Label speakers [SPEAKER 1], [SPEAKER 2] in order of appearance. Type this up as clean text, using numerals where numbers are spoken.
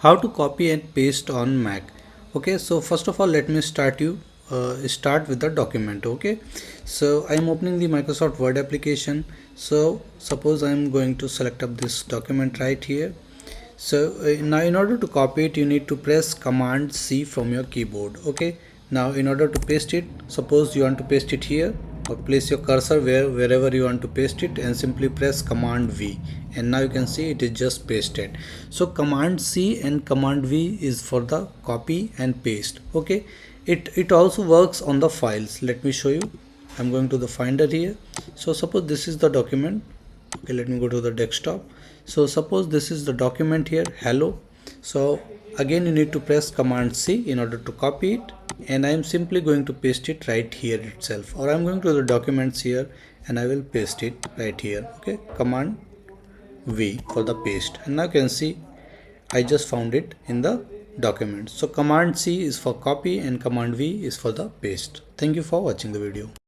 [SPEAKER 1] How to copy and paste on Mac. Okay, so first of all let me start with the document. Okay, so I'm opening the Microsoft Word application. So suppose I'm going to select up this document right here. So now in order to copy it, you need to press Command C from your keyboard. Okay, now in order to paste it, suppose you want to paste it here, or place your cursor wherever you want to paste it and simply press Command V, and now you can see it is just pasted. So Command C and Command V is for the copy and paste. Okay, it also works on the files. Let me show you. I'm going to the Finder here. So suppose this is the document. Okay, let me go to the desktop. So suppose this is the document here, hello. So again you need to press Command C in order to copy it, and I am simply going to paste it right here itself, or I'm going to the documents here and I will paste it right here. Okay, Command V for the paste, and now you can see I just found it in the document. So Command C is for copy and Command V is for the paste. Thank you for watching the video.